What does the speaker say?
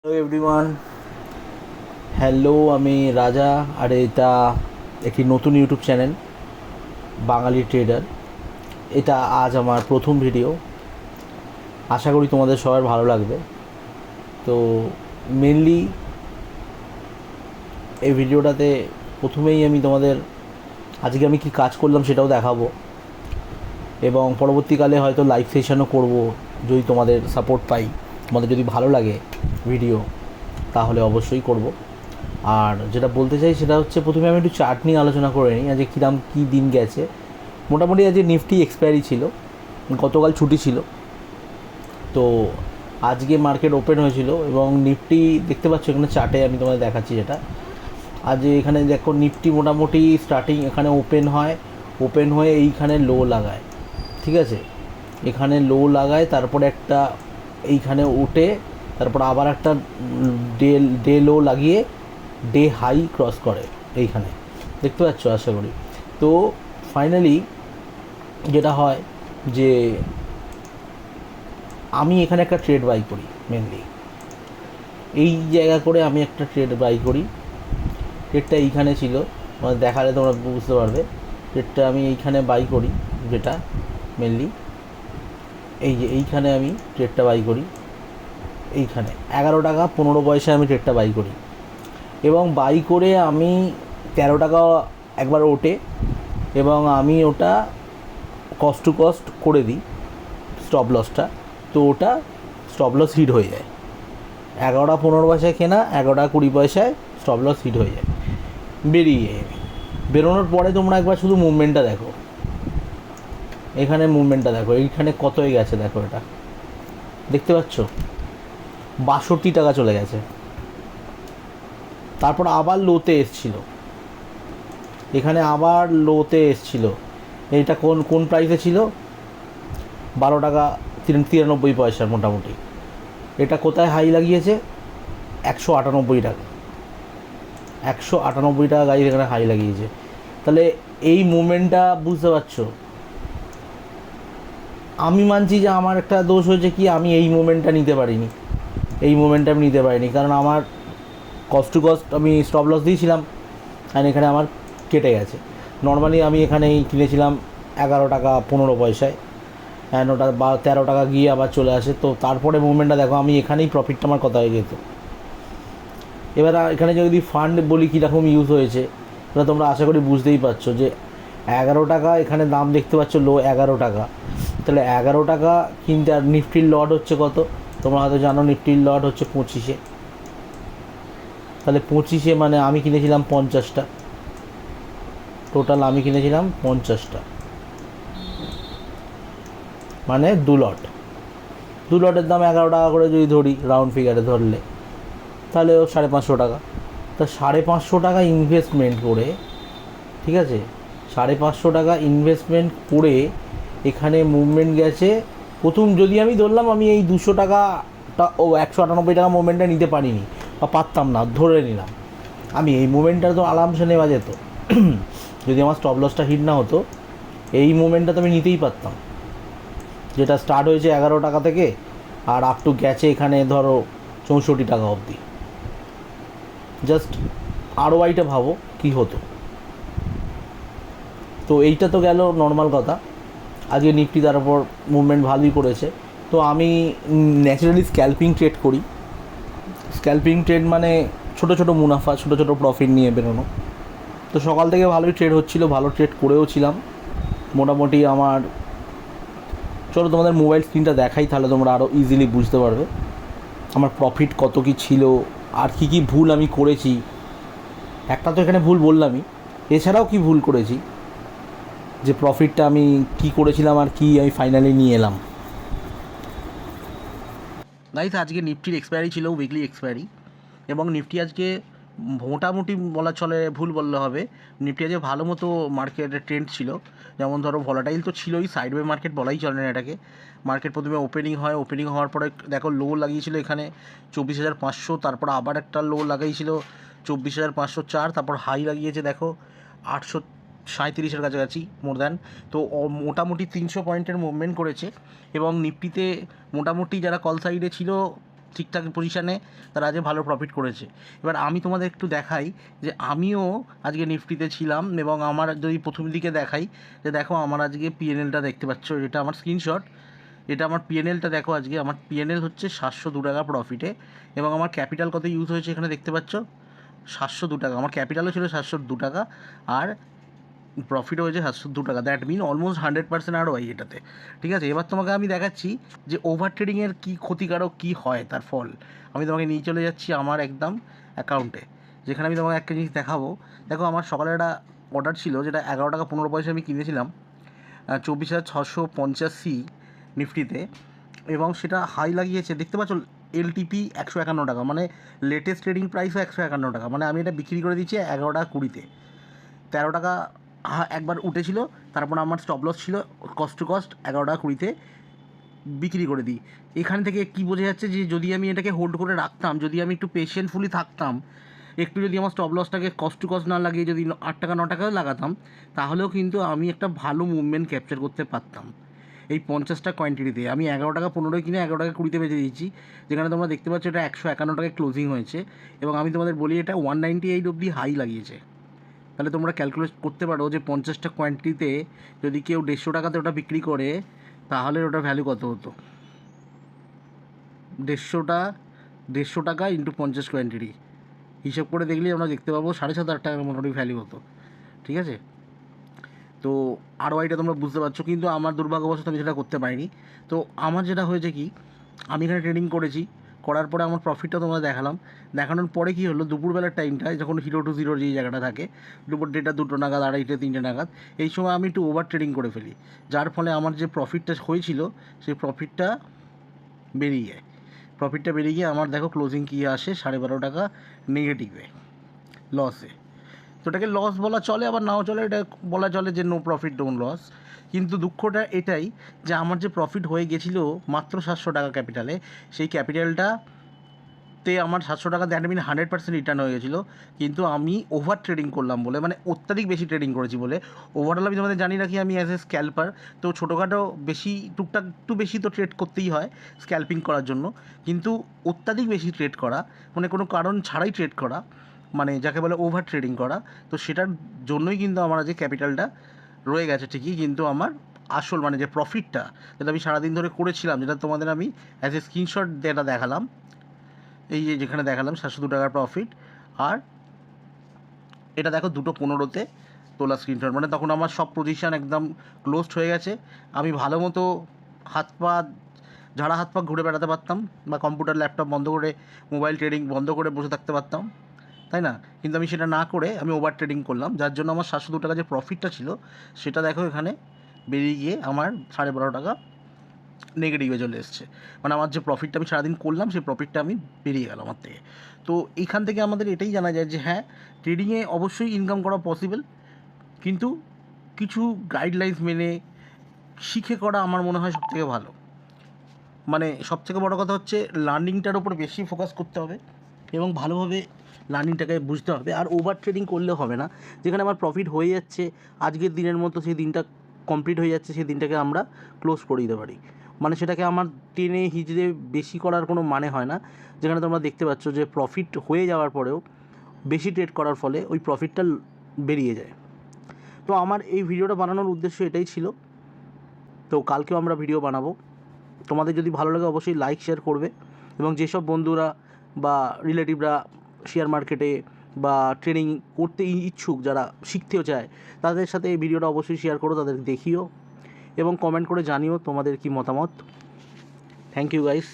Hello everyone, hello, আমি রাজা। আর এটা একটি নতুন ইউটিউব চ্যানেল, বাঙালি ট্রেডার। এটা আজ আমার প্রথম ভিডিও। আশা করি তোমাদের সবার ভালো লাগবে। তো মেনলি এই ভিডিওটাতে প্রথমেই আমি তোমাদের আজকে আমি কি কাজ করলাম সেটাও দেখাবো, এবং পরবর্তীকালে হয়তো লাইভ সেশনও করব যদি তোমাদের সাপোর্ট পাই। তোমাদের যদি ভালো লাগে ভিডিও তাহলে অবশ্যই করব। আর যেটা বলতে চাই সেটা হচ্ছে, প্রথমে আমি একটু চার্ট নিয়ে আলোচনা করে নিই, আজকে কীরকম কী দিন গেছে। মোটামুটি আজকে নিফটি এক্সপায়ারি ছিল, গতকাল ছুটি ছিল। তো আজকে মার্কেট ওপেন হয়েছিল এবং নিফটি দেখতে পাচ্ছ এখানে চার্টে, আমি তোমাদের দেখাচ্ছি যেটা। আজ এখানে দেখো নিফটি মোটামুটি স্টার্টিং এখানে ওপেন হয়, ওপেন হয়ে এইখানে লো লাগায়, ঠিক আছে। এখানে লো লাগায়, তারপরে একটা এইখানে উঠে, তারপর আবার একটা ডে ডে লো লাগিয়ে ডে হাই ক্রস করে এইখানে, দেখতে পাচ্ছ আশা করি। তো ফাইনালি যেটা হয় যে আমি এখানে একটা ট্রেড বাই করি, মেনলি এই জায়গা করে আমি একটা ট্রেড বাই করি। ট্রেডটা এইখানে ছিল, মানে দেখালে তোমরা বুঝতে পারবে। ট্রেডটা আমি এইখানে বাই করি, যেটা মেনলি এই যে এইখানে আমি ট্রেডটা বাই করি। এইখানে 11 টাকা 15 পয়সায় আমি ট্রেডটা বাই করি, এবং বাই করে আমি 13 টাকা একবার ওঠে, এবং আমি ওটা কস্ট টু কস্ট করে দিই স্টপ লসটা। তো ওটা স্টপ লস হিট হয়ে যায়। 11 টাকা 15 পয়সায় কেনা, 11 টাকা 20 পয়সায় স্টপ লস হিট হয়ে যায়, বেরিয়ে যায়। বেরোনোর পরে তোমরা একবার শুধু মুভমেন্টটা দেখো, এখানে মুভমেন্টটা দেখো, এইখানে কত হয়ে গেছে দেখো, এটা দেখতে পাচ্ছ 62 টাকা চলে গেছে। তারপর আবার লোতে এসছিল, এখানে আবার লোতে এসছিল। এটা কোন কোন প্রাইসে ছিল? 12 টাকা 93 পয়সা মোটামুটি। এটা কোথায় হাই লাগিয়েছে? 198 টাকা, 198 টাকা গাড়ি এখানে হাই লাগিয়েছে। তাহলে এই মুভমেন্টটা বুঝতে পারছো। আমি মানছি যে আমার একটা দোষ হয়েছে, কি আমি এই মুভমেন্টটা নিতে পারিনি, এই মুভমেন্টটা আমি নিতে পারিনি, কারণ আমার কস্ট টু কস্ট আমি স্টপ লস দিয়েছিলাম, আর এখানে আমার কেটে গেছে। নর্মালি আমি এখানেই কিনেছিলাম 11 টাকা 15 পয়সায়, হ্যাঁ, ওটা বা 13 টাকা গিয়ে আবার চলে আসে। তো তারপরে মুভমেন্টটা দেখো, আমি এখানেই প্রফিটটা আমার কথা হয়ে যেত। এবার এখানে যদি ফান্ড বলি কীরকম ইউজ হয়েছে, এটা তোমরা আশা করি বুঝতেই পারছো যে 11 টাকা এখানে দাম দেখতে পাচ্ছ, লো 11 টাকা। তাহলে 11 টাকা কিনতে, আর নিফটির লট হচ্ছে কত তোমরা হয়তো জানো, নিফটির লট হচ্ছে 25-এ। তাহলে 25-এ মানে আমি কিনেছিলাম 50টা, টোটাল আমি কিনেছিলাম 50টা, মানে দু লটের দাম 11 টাকা করে যদি ধরি, রাউন্ড ফিগারে ধরলে, তাহলে ও 550 টাকা। তা 550 টাকা ইনভেস্টমেন্ট করে, ঠিক আছে, 550 টাকা ইনভেস্টমেন্ট করে এখানে মুভমেন্ট গেছে। প্রথম যদি আমি ধরলাম, আমি এই 200 টাকাটা ও 198 টাকা মুভমেন্টটা নিতে পারিনি, বা পারতাম না, ধরে নিলাম। আমি এই মুভমেন্টটা তো আরামসে নেওয়া যেত। যদি আমার স্টপ লসটা হিট না হতো, এই মুভমেন্টটা তো আমি নিতেই পারতাম, যেটা স্টার্ট হয়েছে 11 টাকা থেকে আর আপ টু গেছে এখানে ধরো 64 টাকা অবধি। জাস্ট আরওআইটা ভাবো কী হতো। তো এইটা তো গেল নর্মাল কথা। আজকে নিফটি তার উপর মুভমেন্ট ভালোই করেছে। তো আমি ন্যাচারালি স্ক্যাল্পিং ট্রেড করি। স্ক্যাল্পিং ট্রেড মানে ছোটো ছোটো মুনাফা, ছোটো ছোটো প্রফিট নিয়ে বেরোনো। তো সকাল থেকে ভালোই ট্রেড হচ্ছিলো, ভালো ট্রেড করেও ছিলাম মোটামুটি। আমার চলো তোমাদের মোবাইল স্ক্রিনটা দেখাই, তাহলে তোমরা আরও ইজিলি বুঝতে পারবে আমার প্রফিট কত কী ছিল, আর কী কী ভুল আমি করেছি। একটা তো এখানে ভুল বললামই, এছাড়াও কি ভুল করেছি, যে প্রফিটটা আমি কি করেছিলাম আর কি আমি ফাইনালি নিয়ে এলাম। গাইস, আজকে নিফটির এক্সপায়ারি ছিল, উইকলি এক্সপায়ারি, এবং নিফটি আজকে মোটামুটি বলা চলে, ভুল বললে হবে, নিফটি আজকে ভালো মতো মার্কেটের ট্রেন্ড ছিল। যেমন ধরো ভলাটাইল তো ছিলই, সাইডওয়ে মার্কেট বলাই চলে না এটাকে। মার্কেট প্রথমে ওপেনিং হয়, ওপেনিং হওয়ার পরে দেখো লো লাগিয়েছিল এখানে 24,500, তারপর আবার একটা লো লাগাইছিল 24,504, তারপর হাই লাগিয়েছে দেখো 837-এর কাছাকাছি, মোর দ্যান। তো মোটামুটি 300 পয়েন্টের মুভমেন্ট করেছে, এবং নিফটিতে মোটামুটি যারা কল সাইডে ছিল ঠিকঠাক পজিশানে তারা আজকে ভালো প্রফিট করেছে। এবার আমি তোমাদের একটু দেখাই যে আমিও আজকে নিফটিতে ছিলাম, এবং আমার যদি প্রথম দিকে দেখাই যে দেখো আমার আজকে পিএনএলটা দেখতে পাচ্ছ, এটা আমার স্ক্রিনশট, এটা আমার পিএনএলটা দেখো। আজকে আমার পিএনএল হচ্ছে 702 টাকা প্রফিটে, এবং আমার ক্যাপিটাল কত ইউজ হয়েছে এখানে দেখতে পাচ্ছ 702 টাকা। আমার ক্যাপিটালও ছিল 702 টাকা, আর প্রফিটও হয়েছে 702 টাকা। দ্যাট মিন অলমোস্ট 100% ROI এটাতে। ঠিক আছে, এবার তোমাকে আমি দেখাচ্ছি যে ওভার ট্রেডিংয়ের কী ক্ষতিকারক কী হয় তার ফল। আমি তোমাকে নিয়ে চলে যাচ্ছি আমার একদম অ্যাকাউন্টে, যেখানে আমি তোমাকে একটা জিনিস দেখাবো। দেখো আমার সকালে একটা অর্ডার ছিল, যেটা 11 টাকা 15 পয়সা আমি কিনেছিলাম 24,650 নিফটিতে, এবং সেটা হাই লাগিয়েছে দেখতে পাচ্ছ LTP 151 টাকা, মানে লেটেস্ট ট্রেডিং প্রাইসও 151 টাকা। মানে আমি এটা বিক্রি করে দিচ্ছি 11 টাকা 20-তে। 13 টাকা একবার উঠেছিল, তারপর আমার স্টপ লস ছিল কস্ট টু কস্ট 11 টাকা 20-তে বিক্রি করে দিই। এখান থেকে কী বোঝা যাচ্ছে যে যদি আমি এটাকে হোল্ড করে রাখতাম, যদি আমি একটু পেশেন্টফুলি থাকতাম, একটু যদি আমার স্টপ লসটাকে কস্ট টু কস্ট না লাগিয়ে যদি 8 টাকা 9 টাকাও লাগাতাম, তাহলেও কিন্তু আমি একটা ভালো মুভমেন্ট ক্যাপচার করতে পারতাম এই 50টা কোয়ান্টিটিতে। আমি 11 টাকা 15 কিনে 11 টাকা 20-তে বেচে দিয়েছি, যেখানে তোমরা দেখতে পাচ্ছ এটা 151 টাকায় ক্লোজিং হয়েছে, এবং আমি তোমাদের বলি এটা 198 অবধি হাই লাগিয়েছে। তাহলে তোমরা ক্যালকুলেট করতে পারো যে 50টা কোয়ান্টিটিতে যদি কেউ 150 টাকাতে ওটা বিক্রি করে, তাহলে ওটার ভ্যালু কত হতো? 150 টাকা ইন্টু 50 কোয়ান্টিটি হিসাব করে দেখলেই আমরা দেখতে পাবো 7,500 টাকার মোটামুটি ভ্যালু হতো। ঠিক আছে, তো ROIটা তোমরা বুঝতে পারছো। কিন্তু আমার দুর্ভাগ্যবশত আমি সেটা করতে পারিনি। তো আমার যেটা হয়েছে কি, আমি এখানে ট্রেডিং করেছি, করার পরে আমার প্রফিটটা তোমরা দেখালাম। দেখানোর পরে কী হলো, দুপুরবেলার টাইমটায় যখন 0 to 0 যেই জায়গাটা থাকে, দুপুর 1:30 2 নাগাদ, 2:30 3টে নাগাদ, এই সময় আমি একটু ওভার ট্রেডিং করে ফেলি, যার ফলে আমার যে প্রফিটটা হয়েছিল সেই প্রফিটটা বেরিয়ে যায়। প্রফিটটা বেরিয়ে গিয়ে আমার দেখো ক্লোজিং কী আসে 12.5 টাকা নেগেটিভে, লসে। তো এটাকে লস বলা চলে, আবার নাও চলে, এটা বলা চলে যে নো প্রফিট ডোন্ট লস। কিন্তু দুঃখটা এটাই যে আমার যে প্রফিট হয়ে গেছিলো মাত্র 700 টাকা ক্যাপিটালে, সেই ক্যাপিটালটাতে আমার 700 টাকা দ্যাট মিন 100% রিটার্ন হয়ে গেছিলো। কিন্তু আমি ওভার ট্রেডিং করলাম বলে, মানে অত্যাধিক বেশি ট্রেডিং করেছি বলে। ওভারঅল আমি তোমাদের জানি রাখি আমি অ্যাজ এ স্ক্যাল্পার, তো ছোটোখাটো বেশি টুকটাক একটু বেশি তো ট্রেড করতেই হয় স্ক্যাল্পিং করার জন্য, কিন্তু অত্যাধিক বেশি ট্রেড করা, মানে কোনো কারণ ছাড়াই ট্রেড করা, মানে যাকে বলে ওভার ট্রেডিং করা, তো সেটার জন্যই কিন্তু আমার আজকে ক্যাপিটালটা রয়ে গেছে ঠিকই, কিন্তু আমার আসল মানে যে প্রফিটটা যেটা আমি সারাদিন ধরে করেছিলাম, যেটা তোমাদের আমি অ্যাজ এ স্ক্রিনশট যেটা দেখালাম, এই যে যেখানে দেখালাম 702 টাকার প্রফিট, আর এটা দেখো 2:15-তে তোলা স্ক্রিনশট, মানে তখন আমার সব পজিশান একদম ক্লোজড হয়ে গেছে। আমি ভালো মতো হাত পা ঘুরে বেড়াতে পারতাম, বা কম্পিউটার ল্যাপটপ বন্ধ করে মোবাইল ট্রেডিং বন্ধ করে বসে থাকতে পারতাম, তাই না? কিন্তু আমি সেটা না করে আমি ওভার ট্রেডিং করলাম, যার জন্য আমার 702 টাকা যে প্রফিটটা ছিল সেটা দেখো এখানে বেরিয়ে গিয়ে আমার 12.5 টাকা নেগেটিভে চলে এসছে। মানে আমার যে প্রফিটটা আমি সারাদিন করলাম সেই প্রফিটটা আমি বেরিয়ে গেল আমার থেকে। তো এইখান থেকে আমাদের এটাই জানা যায় যে হ্যাঁ, ট্রেডিংয়ে অবশ্যই ইনকাম করা পসিবল, কিন্তু কিছু গাইডলাইন্স মেনে শিখে করা আমার মনে হয় সবথেকে ভালো। মানে সবথেকে বড় কথা হচ্ছে লার্নিংটার ওপর বেশি ফোকাস করতে হবে, এবং ভালোভাবে লার্নিংটাকে বুঝতে হবে। আর ওভার ট্রেডিং করলে হবে না, যেখানে আমার প্রফিট হয়ে যাচ্ছে আজকের দিনের মতো, সেই দিনটা কমপ্লিট হয়ে যাচ্ছে, সেই দিনটাকে আমরা ক্লোজ করে দিতে পারি। মানে সেটাকে আমার টেনে হিজড়ে বেশি করার কোনো মানে হয় না, যেখানে তোমরা দেখতে পাচ্ছ যে প্রফিট হয়ে যাওয়ার পরেও বেশি ট্রেড করার ফলে ওই প্রফিটটা বেরিয়ে যায়। তো আমার এই ভিডিওটা বানানোর উদ্দেশ্য এটাই ছিল। তো কালকেও আমরা ভিডিও বানাবো, তোমাদের যদি ভালো লাগে অবশ্যই লাইক শেয়ার করবে, এবং যেসব বন্ধুরা বা রিলেটিভরা শেয়ার মার্কেটে বা ট্রেডিং করতে ইচ্ছুক, যারা শিখতেও চায়, তাদের সাথে এই ভিডিওটা অবশ্যই শেয়ার করো, তাদের দেখিও, এবং কমেন্ট করে জানিও তোমাদের কি মতামত। Thank you guys.